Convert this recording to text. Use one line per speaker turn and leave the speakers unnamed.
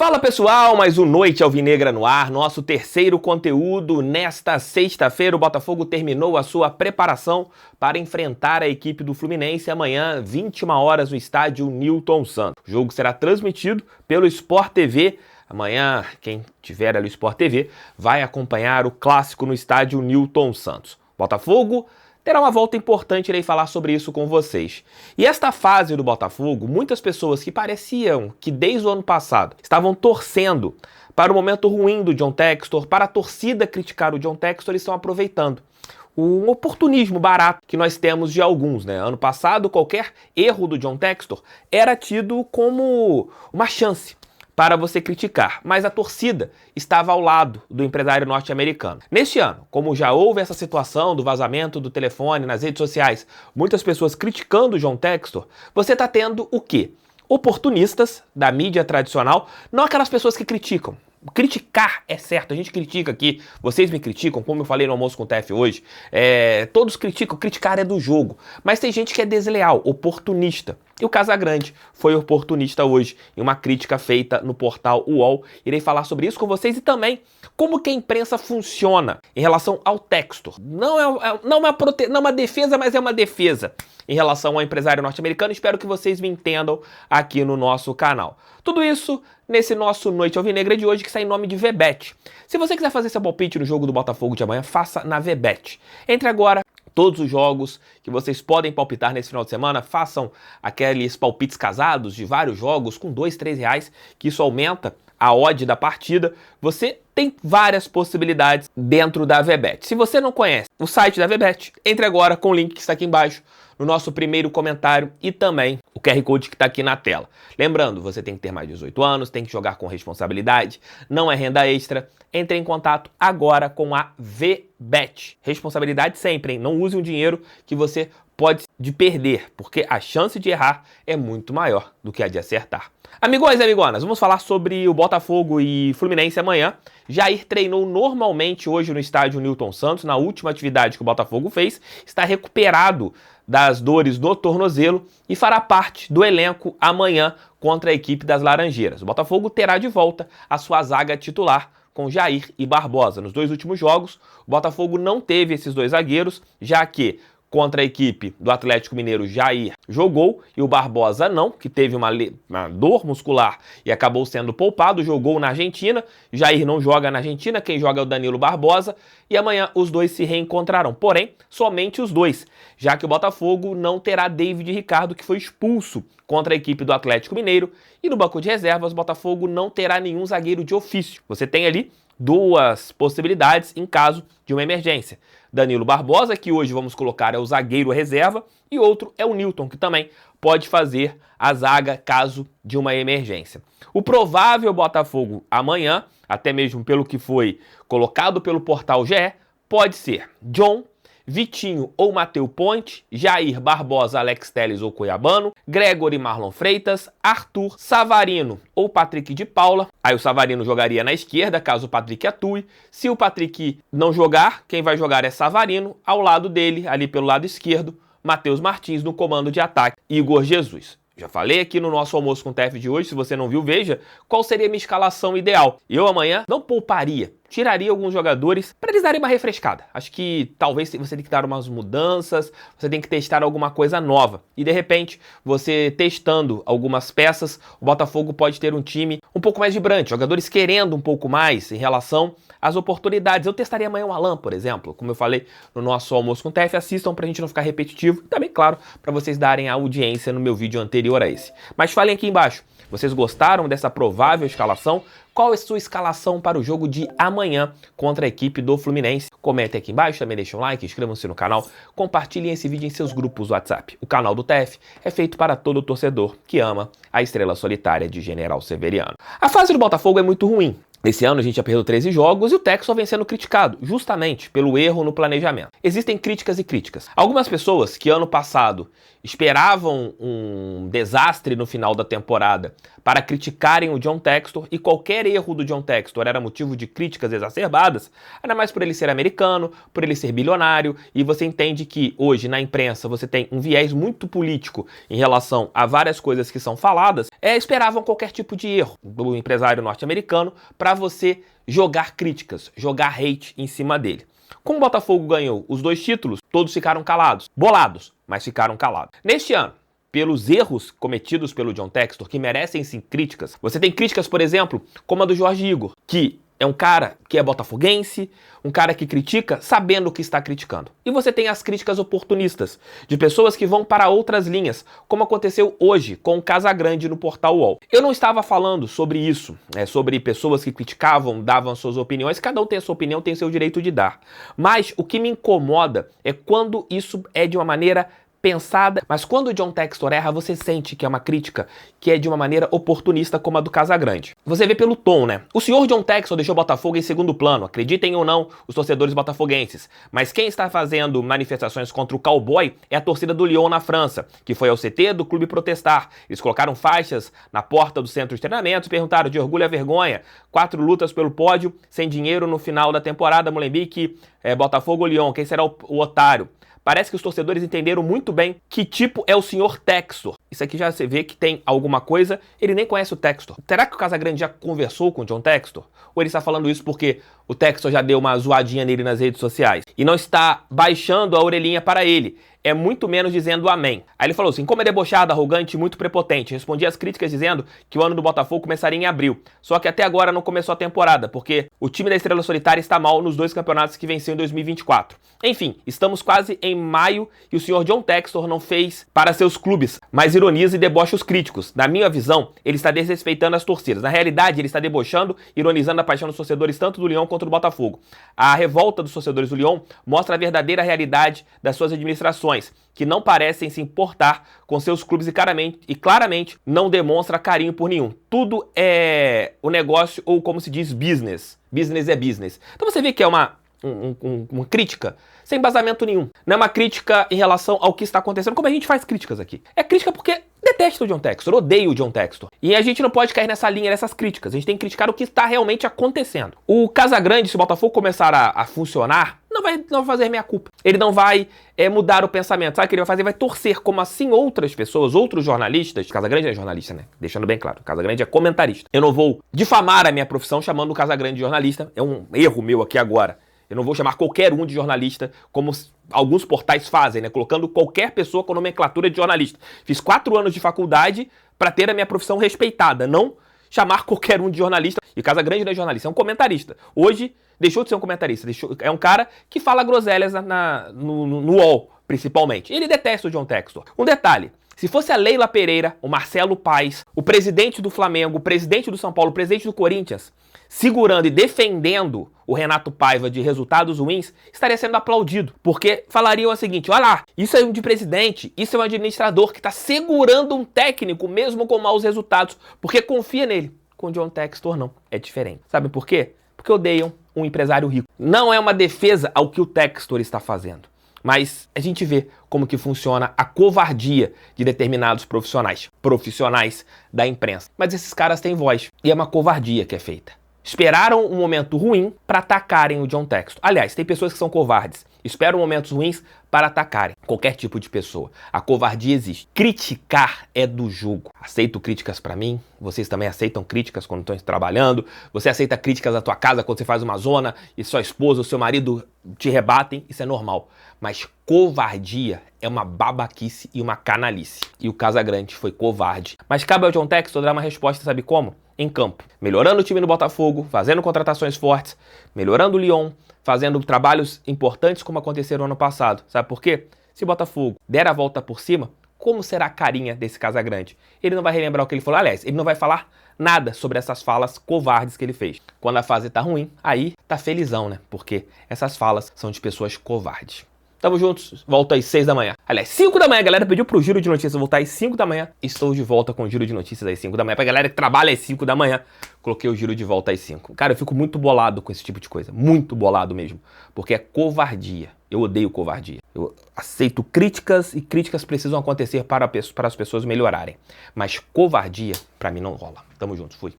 Fala pessoal, mais um Noite Alvinegra no ar, nosso terceiro conteúdo. Nesta sexta-feira o Botafogo terminou a sua preparação para enfrentar a equipe do Fluminense amanhã, 21 horas, no estádio Newton Santos. O jogo será transmitido pelo Sport TV. Amanhã, quem tiver ali o Sport TV vai acompanhar o clássico no estádio Newton Santos. Botafogo terá uma volta importante, irei falar sobre isso com vocês. E esta fase do Botafogo, muitas pessoas que pareciam que desde o ano passado estavam torcendo para o momento ruim do John Textor, para a torcida criticar o John Textor, estão aproveitando um oportunismo barato que nós temos de alguns, né? Ano passado, qualquer erro do John Textor era tido como uma chance para você criticar, mas a torcida estava ao lado do empresário norte-americano. Neste ano, como já houve essa situação do vazamento do telefone nas redes sociais, muitas pessoas criticando o John Textor, você está tendo o quê? Oportunistas da mídia tradicional, não aquelas pessoas que criticam. Criticar é certo, a gente critica aqui, vocês me criticam, como eu falei no Almoço com o TF hoje, todos criticam, criticar é do jogo, mas tem gente que é desleal, oportunista. E o Casagrande foi oportunista hoje em uma crítica feita no portal UOL. Irei falar sobre isso com vocês e também como que a imprensa funciona em relação ao Textor. Não é uma defesa, mas é uma defesa em relação ao empresário norte-americano. Espero que vocês me entendam aqui no nosso canal. Tudo isso nesse nosso Noite Alvinegra de hoje, que sai em nome de VBet. Se você quiser fazer seu palpite no jogo do Botafogo de amanhã, faça na VBet. Entre agora. Todos os jogos que vocês podem palpitar nesse final de semana, façam aqueles palpites casados de vários jogos com R$2, R$3, que isso aumenta a odd da partida. Você tem várias possibilidades dentro da VBet. Se você não conhece o site da VBet, entre agora com o link que está aqui embaixo, no nosso primeiro comentário e também o QR Code que está aqui na tela. Lembrando, você tem que ter mais de 18 anos, tem que jogar com responsabilidade, não é renda extra. Entre em contato agora com a VBet. Responsabilidade sempre, hein? Não use um dinheiro que você pode perder, porque a chance de errar é muito maior do que a de acertar. Amigões e amigonas, vamos falar sobre o Botafogo e Fluminense amanhã. Jair treinou normalmente hoje no estádio Newton Santos, na última atividade que o Botafogo fez, está recuperado das dores no tornozelo e fará parte do elenco amanhã contra a equipe das Laranjeiras. O Botafogo terá de volta a sua zaga titular com Jair e Barbosa. Nos dois últimos jogos, o Botafogo não teve esses dois zagueiros, já que contra a equipe do Atlético Mineiro, Jair jogou e o Barbosa não, que teve uma dor muscular e acabou sendo poupado, jogou na Argentina. Jair não joga na Argentina, quem joga é o Danilo Barbosa, e amanhã os dois se reencontrarão, porém, somente os dois, já que o Botafogo não terá David Ricardo, que foi expulso contra a equipe do Atlético Mineiro, e no banco de reservas, o Botafogo não terá nenhum zagueiro de ofício. Você tem ali duas possibilidades em caso de uma emergência. Danilo Barbosa, que hoje vamos colocar é o zagueiro reserva, e outro é o Newton, que também pode fazer a zaga caso de uma emergência. O provável Botafogo amanhã, até mesmo pelo que foi colocado pelo portal GE, pode ser John, Vitinho ou Matheus Ponte, Jair, Barbosa, Alex Telles ou Cuiabano, Gregory, Marlon Freitas, Arthur, Savarino ou Patrick de Paula. Aí o Savarino jogaria na esquerda, caso o Patrick atue. Se o Patrick não jogar, quem vai jogar é Savarino. Ao lado dele, ali pelo lado esquerdo, Matheus Martins no comando de ataque, Igor Jesus. Já falei aqui no nosso Almoço com o TF de hoje, se você não viu, veja qual seria a minha escalação ideal. Eu amanhã não pouparia, tiraria alguns jogadores para eles darem uma refrescada. Acho que talvez você tenha que dar umas mudanças, você tem que testar alguma coisa nova. E de repente, você testando algumas peças, o Botafogo pode ter um time um pouco mais vibrante, jogadores querendo um pouco mais em relação às oportunidades. Eu testaria amanhã o Alan, por exemplo, como eu falei no nosso Almoço com o TF, assistam pra gente não ficar repetitivo e também, claro, para vocês darem a audiência no meu vídeo anterior a esse. Mas falem aqui embaixo, vocês gostaram dessa provável escalação? Qual é a sua escalação para o jogo de amanhã contra a equipe do Fluminense? Comentem aqui embaixo, também deixem um like, inscrevam-se no canal, compartilhem esse vídeo em seus grupos do WhatsApp. O canal do TF é feito para todo torcedor que ama a estrela solitária de General Severiano. A fase do Botafogo é muito ruim. Esse ano a gente já perdeu 13 jogos e o Textor vem sendo criticado, justamente pelo erro no planejamento. Existem críticas e críticas. Algumas pessoas que ano passado esperavam um desastre no final da temporada para criticarem o John Textor, e qualquer erro do John Textor era motivo de críticas exacerbadas, ainda mais por ele ser americano, por ele ser bilionário, e você entende que hoje na imprensa você tem um viés muito político em relação a várias coisas que são faladas, esperavam qualquer tipo de erro do empresário norte-americano para você jogar críticas, jogar hate em cima dele. Como o Botafogo ganhou os 2 títulos, todos ficaram calados, bolados, mas ficaram calados. Neste ano, pelos erros cometidos pelo John Textor, que merecem sim críticas, você tem críticas, por exemplo, como a do Jorge Igor, que é um cara que é botafoguense, um cara que critica sabendo o que está criticando. E você tem as críticas oportunistas, de pessoas que vão para outras linhas, como aconteceu hoje com o Casagrande no Portal UOL. Eu não estava falando sobre isso, sobre pessoas que criticavam, davam suas opiniões, cada um tem a sua opinião, tem o seu direito de dar. Mas o que me incomoda é quando isso é de uma maneira pensada, mas quando o John Textor erra, você sente que é uma crítica que é de uma maneira oportunista, como a do Casagrande. Você vê pelo tom, né? O senhor John Textor deixou o Botafogo em segundo plano, acreditem ou não os torcedores botafoguenses, mas quem está fazendo manifestações contra o cowboy é a torcida do Lyon na França, que foi ao CT do clube protestar. Eles colocaram faixas na porta do centro de treinamento e perguntaram de orgulho a vergonha, 4 lutas pelo pódio, sem dinheiro no final da temporada, Molenbeek, Botafogo ou Lyon, quem será o otário? Parece que os torcedores entenderam muito bem que tipo é o senhor Textor. Isso aqui já você vê que tem alguma coisa, ele nem conhece o Textor. Será que o Casagrande já conversou com o John Textor? Ou ele está falando isso porque o Textor já deu uma zoadinha nele nas redes sociais? E não está baixando a orelhinha para ele. É muito menos dizendo amém. Aí ele falou assim: como é debochado, arrogante e muito prepotente. Respondi às críticas dizendo que o ano do Botafogo começaria em abril. Só que até agora não começou a temporada, porque o time da Estrela Solitária está mal nos 2 campeonatos que venceu em 2024. Enfim, estamos quase em maio e o senhor John Textor não fez para seus clubes, mas ironiza e debocha os críticos. Na minha visão, ele está desrespeitando as torcidas. Na realidade, ele está debochando, ironizando a paixão dos torcedores tanto do Lyon quanto do Botafogo. A revolta dos torcedores do Lyon mostra a verdadeira realidade das suas administrações, que não parecem se importar com seus clubes e claramente não demonstra carinho por nenhum. Tudo é o negócio, ou como se diz, business. Business é business. Então você vê que é uma crítica sem embasamento nenhum. Não é uma crítica em relação ao que está acontecendo, como a gente faz críticas aqui. É crítica porque detesto o John Textor, odeio o John Textor. E a gente não pode cair nessa linha, nessas críticas. A gente tem que criticar o que está realmente acontecendo. O Casagrande, se o Botafogo começar a funcionar, não vai fazer minha culpa. Ele não vai mudar o pensamento. Sabe o que ele vai fazer? Vai torcer, como assim outras pessoas, outros jornalistas. Casagrande é jornalista, né? Deixando bem claro. Casagrande é comentarista. Eu não vou difamar a minha profissão chamando o Casagrande de jornalista. É um erro meu aqui agora. Eu não vou chamar qualquer um de jornalista, como alguns portais fazem, né? Colocando qualquer pessoa com nomenclatura de jornalista. Fiz 4 anos de faculdade para ter a minha profissão respeitada, não chamar qualquer um de jornalista. E Casagrande não é jornalista, é um comentarista. Hoje deixou de ser um comentarista, é um cara que fala groselhas no UOL, principalmente. Ele detesta o John Textor. Um detalhe: se fosse a Leila Pereira, o Marcelo Paes, o presidente do Flamengo, o presidente do São Paulo, o presidente do Corinthians, segurando e defendendo o Renato Paiva de resultados ruins, estaria sendo aplaudido. Porque falariam o seguinte: olha lá, isso é um de presidente, isso é um administrador que está segurando um técnico mesmo com maus resultados, porque confia nele. Com o John Textor não, é diferente. Sabe por quê? Porque odeiam um empresário rico. Não é uma defesa ao que o Textor está fazendo, mas a gente vê como que funciona a covardia de determinados profissionais da imprensa. Mas esses caras têm voz e é uma covardia que é feita. Esperaram um momento ruim para atacarem o John Textor. Aliás, tem pessoas que são covardes, esperam momentos ruins para atacarem qualquer tipo de pessoa. A covardia existe. Criticar é do jogo. Aceito críticas para mim, vocês também aceitam críticas quando estão trabalhando, você aceita críticas da tua casa quando você faz uma zona e sua esposa ou seu marido te rebatem, isso é normal. Mas covardia é uma babaquice e uma canalice. E o Casagrande foi covarde. Mas cabe ao John Textor dar uma resposta, sabe como? Em campo. Melhorando o time no Botafogo, fazendo contratações fortes, melhorando o Lyon, fazendo trabalhos importantes como aconteceram no ano passado. Sabe por quê? Se o Botafogo der a volta por cima, como será a carinha desse Casagrande? Ele não vai relembrar o que ele falou. Aliás, ele não vai falar nada sobre essas falas covardes que ele fez. Quando a fase tá ruim, aí tá felizão, né? Porque essas falas são de pessoas covardes. Tamo juntos, volto às 6 da manhã. Aliás, 5 da manhã, a galera pediu pro Giro de Notícias voltar às 5 da manhã. Estou de volta com o Giro de Notícias às 5 da manhã. Pra galera que trabalha às 5 da manhã, coloquei o Giro de volta às 5. Cara, eu fico muito bolado com esse tipo de coisa. Muito bolado mesmo. Porque é covardia. Eu odeio covardia. Eu aceito críticas e críticas precisam acontecer para as pessoas melhorarem. Mas covardia, pra mim, não rola. Tamo junto, fui.